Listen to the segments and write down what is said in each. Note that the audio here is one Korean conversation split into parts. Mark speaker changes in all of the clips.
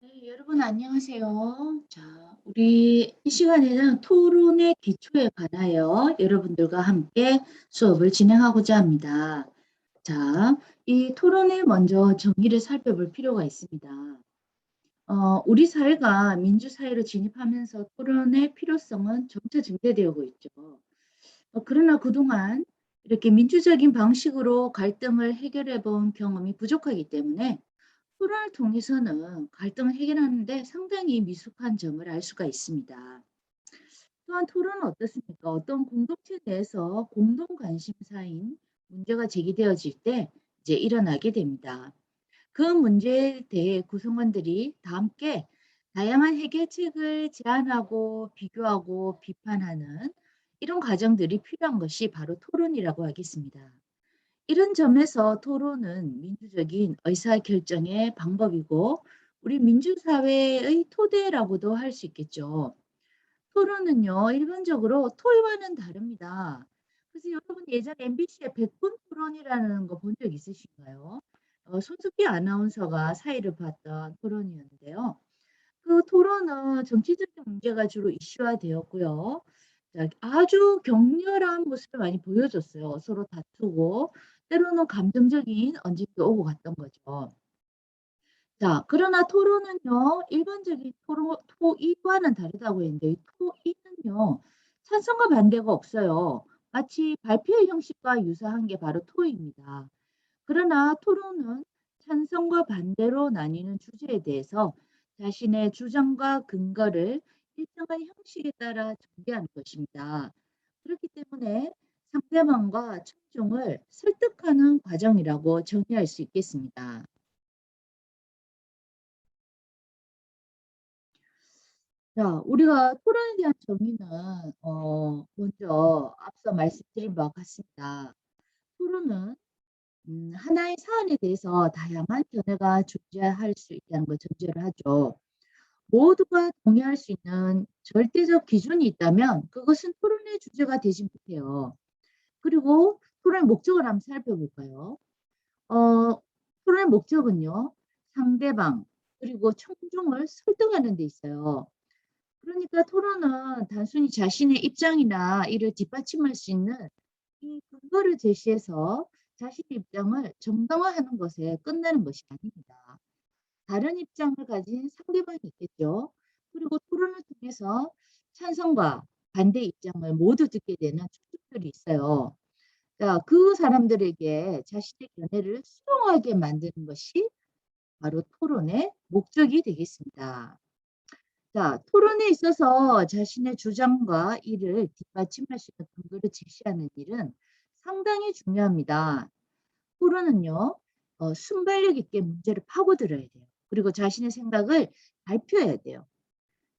Speaker 1: 네, 여러분 안녕하세요. 자, 우리 이 시간에는 토론의 기초에 관하여 여러분들과 함께 수업을 진행하고자 합니다. 자, 이 토론에 먼저 정의를 살펴볼 필요가 있습니다. 우리 사회가 민주사회로 진입하면서 토론의 필요성은 점차 증대되고 있죠. 그러나 그동안 이렇게 민주적인 방식으로 갈등을 해결해 본 경험이 부족하기 때문에 토론을 통해서는 갈등을 해결하는 데 상당히 미숙한 점을 알 수가 있습니다. 또한 토론은 어떻습니까? 어떤 공동체 내에서 공동 관심사인 문제가 제기되어질 때 이제 일어나게 됩니다. 그 문제에 대해 구성원들이 다 함께 다양한 해결책을 제안하고 비교하고 비판하는 이런 과정들이 필요한 것이 바로 토론이라고 하겠습니다. 이런 점에서 토론은 민주적인 의사결정의 방법이고 우리 민주사회의 토대라고도 할 수 있겠죠. 토론은요, 일반적으로 토의와는 다릅니다. 그래서 여러분 예전에 MBC의 백분 토론이라는 거 본 적 있으신가요? 손석희 아나운서가 사회를 봤던 토론이었는데요. 그 토론은 정치적인 문제가 주로 이슈화되었고요. 자, 아주 격렬한 모습을 많이 보여줬어요. 서로 다투고 때로는 감정적인 언쟁도 오고 갔던 거죠. 자, 그러나 토론은요, 일반적인 토의와는 다르다고 했는데, 이 토의는요, 찬성과 반대가 없어요. 마치 발표의 형식과 유사한 게 바로 토의입니다. 그러나 토론은 찬성과 반대로 나뉘는 주제에 대해서 자신의 주장과 근거를 일정한 형식에 따라 전개하는 것입니다. 그렇기 때문에 상대방과 청중을 설득하는 과정이라고 정의할 수 있겠습니다. 자, 우리가 토론에 대한 정의는 먼저 앞서 말씀드린 바와 같습니다. 토론은 하나의 사안에 대해서 다양한 견해가 존재할 수 있다는 걸 전제를 하죠. 모두가 동의할 수 있는 절대적 기준이 있다면 그것은 토론의 주제가 되지 못해요. 그리고 토론의 목적을 한번 살펴볼까요? 어, 토론의 목적은요, 상대방 그리고 청중을 설득하는 데 있어요. 그러니까 토론은 단순히 자신의 입장이나 이를 뒷받침할 수 있는 이 근거를 제시해서 자신의 입장을 정당화하는 것에 끝나는 것이 아닙니다. 다른 입장을 가진 상대방이 있겠죠. 그리고 토론을 통해서 찬성과 반대 입장을 모두 듣게 되는 축들이 있어요. 자, 그 사람들에게 자신의 견해를 수용하게 만드는 것이 바로 토론의 목적이 되겠습니다. 자, 토론에 있어서 자신의 주장과 이를 뒷받침할 수 있는 근거를 제시하는 일은 상당히 중요합니다. 토론은요, 순발력 있게 문제를 파고들어야 돼요. 그리고 자신의 생각을 발표해야 돼요.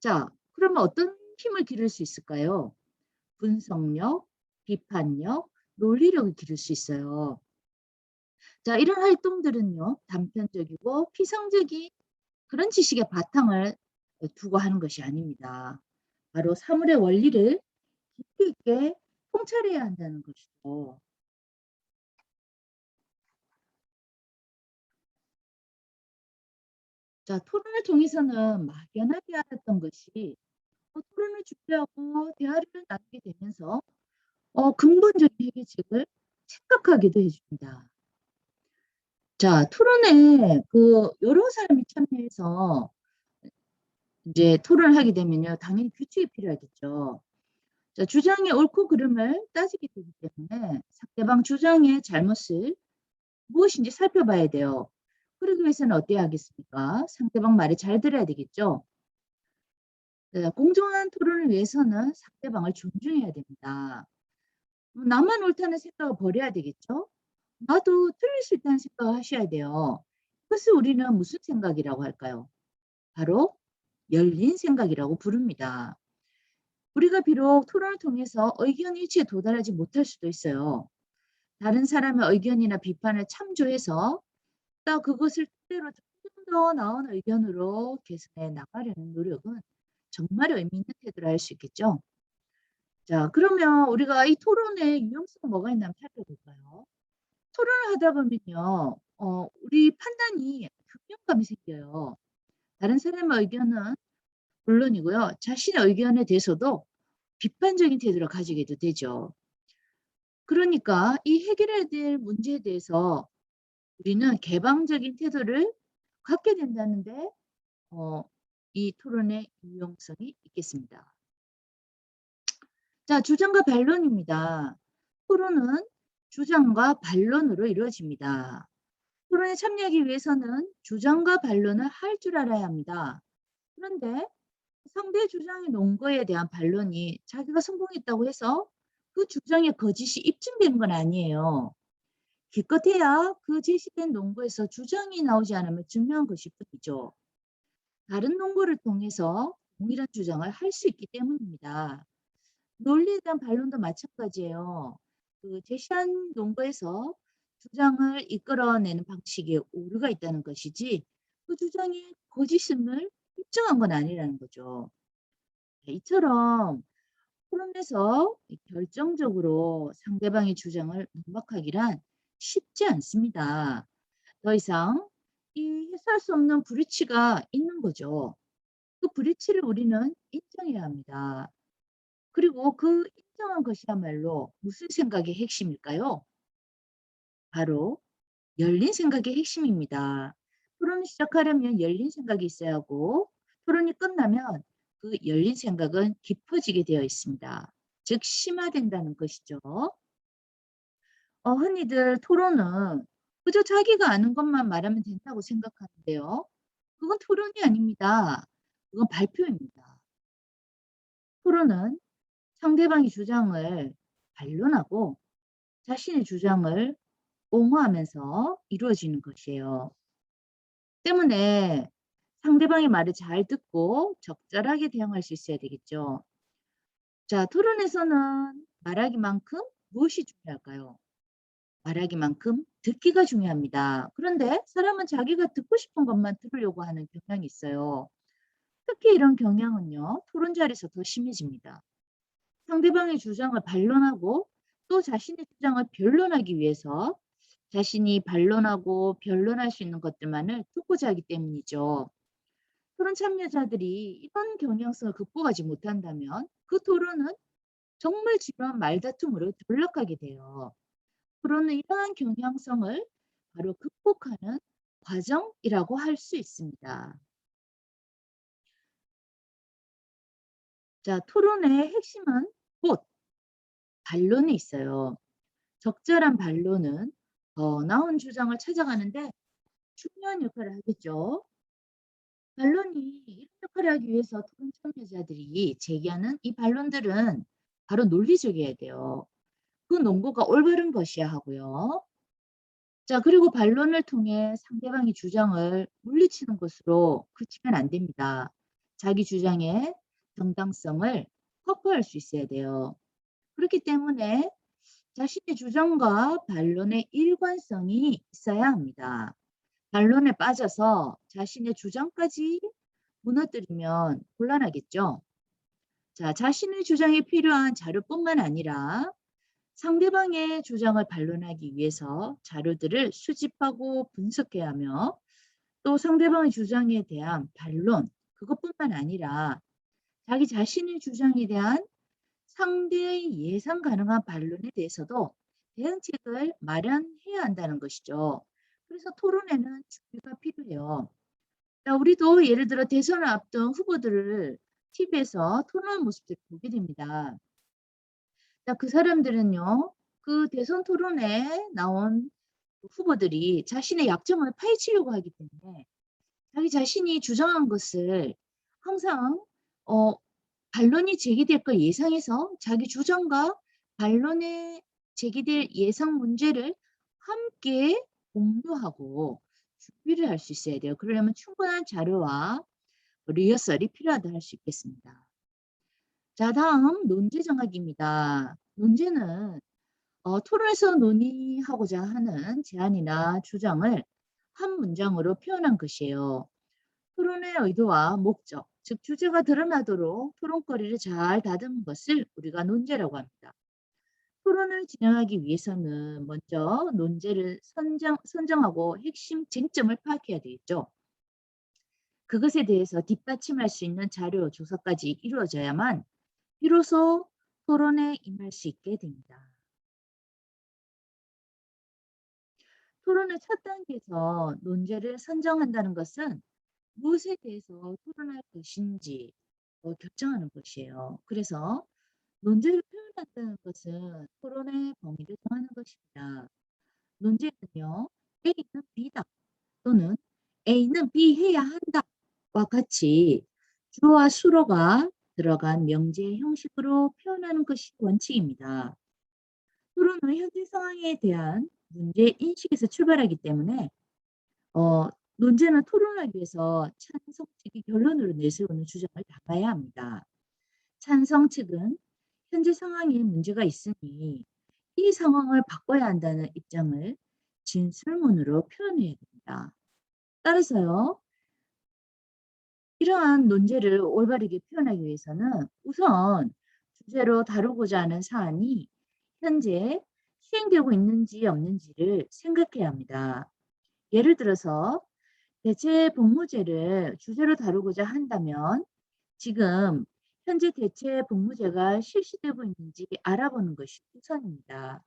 Speaker 1: 자, 그러면 어떤 힘을 기를 수 있을까요? 분석력, 비판력, 논리력을 기를 수 있어요. 자, 이런 활동들은요, 단편적이고 피상적인 그런 지식의 바탕을 두고 하는 것이 아닙니다. 바로 사물의 원리를 깊이 있게 통찰해야 한다는 것이죠. 자, 토론을 통해서는 막연하게 알았던 것이 토론을 준비하고 대화를 나누게 되면서 근본적인 해결책을 생각하기도 해줍니다. 자, 토론에 여러 사람이 참여해서 이제 토론을 하게 되면요, 당연히 규칙이 필요하겠죠. 자, 주장의 옳고 그름을 따지게 되기 때문에 상대방 주장의 잘못을 무엇인지 살펴봐야 돼요. 그러기 위해서는 어때야 하겠습니까? 상대방 말을 잘 들어야 되겠죠. 네, 공정한 토론을 위해서는 상대방을 존중해야 됩니다. 나만 옳다는 생각을 버려야 되겠죠. 나도 틀릴 수 있다는 생각을 하셔야 돼요. 그것을 우리는 무슨 생각이라고 할까요? 바로 열린 생각이라고 부릅니다. 우리가 비록 토론을 통해서 의견 일치에 도달하지 못할 수도 있어요. 다른 사람의 의견이나 비판을 참조해서 또 그것을 토대로 조금 더 나은 의견으로 개선해 나가려는 노력은 정말 의미 있는 태도라 할 수 있겠죠. 자, 그러면 우리가 이 토론의 유용성은 뭐가 있나 한번 살펴볼까요? 토론을 하다 보면요, 우리 판단이 균형감이 생겨요. 다른 사람의 의견은 물론이고요. 자신의 의견에 대해서도 비판적인 태도를 가지게도 되죠. 그러니까 이 해결해야 될 문제에 대해서 우리는 개방적인 태도를 갖게 된다는데 이 토론의 유용성이 있겠습니다. 자, 주장과 반론입니다. 토론은 주장과 반론으로 이루어집니다. 토론에 참여하기 위해서는 주장과 반론을 할 줄 알아야 합니다. 그런데 상대 주장의 논거에 대한 반론이 자기가 성공했다고 해서 그 주장의 거짓이 입증되는 건 아니에요. 기껏해야 그 제시된 논거에서 주장이 나오지 않으면 증명한 것일 뿐이죠. 다른 논거를 통해서 동일한 주장을 할 수 있기 때문입니다. 논리에 대한 반론도 마찬가지예요. 그 제시한 논거에서 주장을 이끌어내는 방식에 오류가 있다는 것이지 그 주장이 거짓임을 입증한 건 아니라는 거죠. 이처럼 토론에서 결정적으로 상대방의 주장을 반박하기란 쉽지 않습니다. 더 이상 이 해소할 수 없는 불이치가 있는 거죠. 그 불이치를 우리는 인정해야 합니다. 그리고 그 인정한 것이야말로 무슨 생각의 핵심일까요? 바로 열린 생각의 핵심입니다. 토론을 시작하려면 열린 생각이 있어야 하고 토론이 끝나면 그 열린 생각은 깊어지게 되어 있습니다. 즉 심화된다는 것이죠. 흔히들 토론은 그저 자기가 아는 것만 말하면 된다고 생각하는데요. 그건 토론이 아닙니다. 그건 발표입니다. 토론은 상대방의 주장을 반론하고 자신의 주장을 옹호하면서 이루어지는 것이에요. 때문에 상대방의 말을 잘 듣고 적절하게 대응할 수 있어야 되겠죠. 자, 토론에서는 말하기만큼 무엇이 중요할까요? 말하기만큼 듣기가 중요합니다. 그런데 사람은 자기가 듣고 싶은 것만 들으려고 하는 경향이 있어요. 특히 이런 경향은요, 토론 자리에서 더 심해집니다. 상대방의 주장을 반론하고 또 자신의 주장을 변론하기 위해서 자신이 반론하고 변론할 수 있는 것들만을 듣고자 하기 때문이죠. 토론 참여자들이 이런 경향성을 극복하지 못한다면 그 토론은 정말 지루한 말다툼으로 전락하게 돼요. 토론은 이러한 경향성을 바로 극복하는 과정이라고 할 수 있습니다. 자, 토론의 핵심은 곧 반론에 있어요. 적절한 반론은 더 나은 주장을 찾아가는데 중요한 역할을 하겠죠. 반론이 이런 역할을 하기 위해서 토론 참여자들이 제기하는 이 반론들은 바로 논리적이어야 돼요. 그 논거가 올바른 것이야 하고요. 자, 그리고 반론을 통해 상대방의 주장을 물리치는 것으로 그치면 안 됩니다. 자기 주장의 정당성을 확보할 수 있어야 돼요. 그렇기 때문에 자신의 주장과 반론의 일관성이 있어야 합니다. 반론에 빠져서 자신의 주장까지 무너뜨리면 곤란하겠죠. 자, 자신의 주장에 필요한 자료뿐만 아니라 상대방의 주장을 반론하기 위해서 자료들을 수집하고 분석해야 하며 또 상대방의 주장에 대한 반론, 그것뿐만 아니라 자기 자신의 주장에 대한 상대의 예상 가능한 반론에 대해서도 대응책을 마련해야 한다는 것이죠. 그래서 토론에는 준비가 필요해요. 자, 우리도 예를 들어 대선을 앞둔 후보들을 TV에서 토론하는 모습들을 보게 됩니다. 자, 그 사람들은요, 그 대선 토론에 나온 후보들이 자신의 약점을 파헤치려고 하기 때문에 자기 자신이 주장한 것을 항상 어, 반론이 제기될 걸 예상해서 자기 주장과 반론에 제기될 예상 문제를 함께 공유하고 준비를 할 수 있어야 돼요. 그러려면 충분한 자료와 리허설이 필요하다 할 수 있겠습니다. 자, 다음 논제 정학입니다. 논제는 토론에서 논의하고자 하는 제안이나 주장을 한 문장으로 표현한 것이에요. 토론의 의도와 목적, 즉 주제가 드러나도록 토론거리를 잘 다듬은 것을 우리가 논제라고 합니다. 토론을 진행하기 위해서는 먼저 논제를 선정하고 핵심 쟁점을 파악해야 되겠죠. 그것에 대해서 뒷받침할 수 있는 자료 조사까지 이루어져야만 비로소 토론에 임할 수 있게 됩니다. 토론의 첫 단계에서 논제를 선정한다는 것은 무엇에 대해서 토론할 것인지 결정하는 것이에요. 그래서 논제를 표현한다는 것은 토론의 범위를 정하는 것입니다. 논제는요, A는 B다 또는 A는 B 해야 한다와 같이 주어와 수로가 들어간 명제 형식으로 표현하는 것이 원칙입니다. 토론은 현재 상황에 대한 문제 인식에서 출발하기 때문에 어, 논제는 토론하기 위해서 찬성 측이 결론으로 내세우는 주장을 담아야 합니다. 찬성 측은 현재 상황에 문제가 있으니 이 상황을 바꿔야 한다는 입장을 진술문으로 표현해야 됩니다. 따라서요, 이러한 논제를 올바르게 표현하기 위해서는 우선 주제로 다루고자 하는 사안이 현재 시행되고 있는지 없는지를 생각해야 합니다. 예를 들어서 대체 복무제를 주제로 다루고자 한다면 지금 현재 대체 복무제가 실시되고 있는지 알아보는 것이 우선입니다.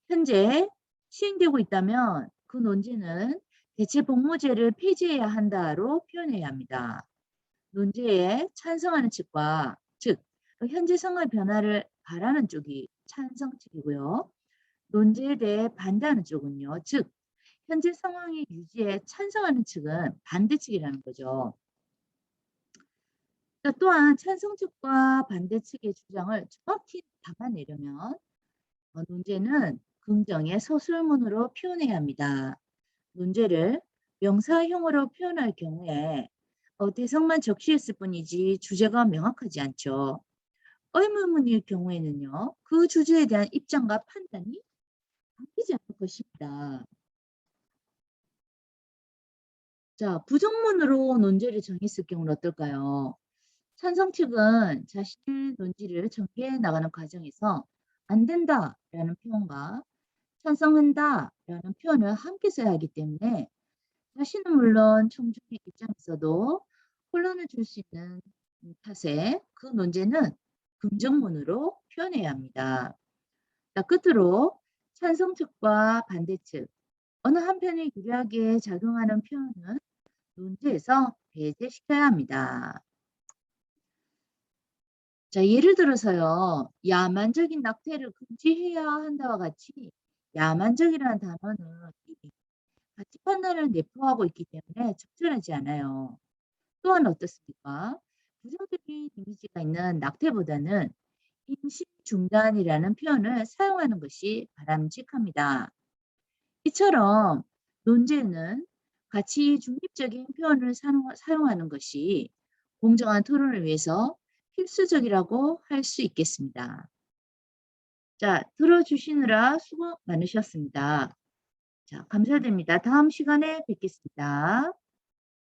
Speaker 1: 현재 시행되고 있다면 그 논제는 대체 복무제를 폐지해야 한다로 표현해야 합니다. 논제에 찬성하는 측과 즉 현재 상황 변화를 바라는 쪽이 찬성 측이고요. 논제에 대해 반대하는 쪽은요. 즉 현재 상황의 유지에 찬성하는 측은 반대 측이라는 거죠. 또한 찬성 측과 반대 측의 주장을 정확히 담아내려면 논제는 긍정의 서술문으로 표현해야 합니다. 논제를 명사형으로 표현할 경우에 대상만 적시했을 뿐이지 주제가 명확하지 않죠. 의문문일 경우에는요. 그 주제에 대한 입장과 판단이 바뀌지 않을 것입니다. 자, 부정문으로 논제를 정했을 경우는 어떨까요? 찬성 측은 자신의 논지를 전개해 나가는 과정에서 안 된다라는 표현과 찬성한다라는 표현을 함께 써야 하기 때문에 자신은 물론 청중의 입장에서도 혼란을 줄 수 있는 탓에 그 논제는 긍정문으로 표현해야 합니다. 자, 끝으로 찬성 측과 반대 측 어느 한편에 유리하게 작용하는 표현은 논제에서 배제시켜야 합니다. 자, 예를 들어서요. 야만적인 낙태를 금지해야 한다와 같이 야만적이라는 단어는 이미 가치 판단을 내포하고 있기 때문에 적절하지 않아요. 또한 어떻습니까? 부정적인 이미지가 있는 낙태보다는 임신 중단이라는 표현을 사용하는 것이 바람직합니다. 이처럼 논제는 가치 중립적인 표현을 사용하는 것이 공정한 토론을 위해서 필수적이라고 할 수 있겠습니다. 자, 들어주시느라 수고 많으셨습니다. 자, 감사드립니다. 다음 시간에 뵙겠습니다.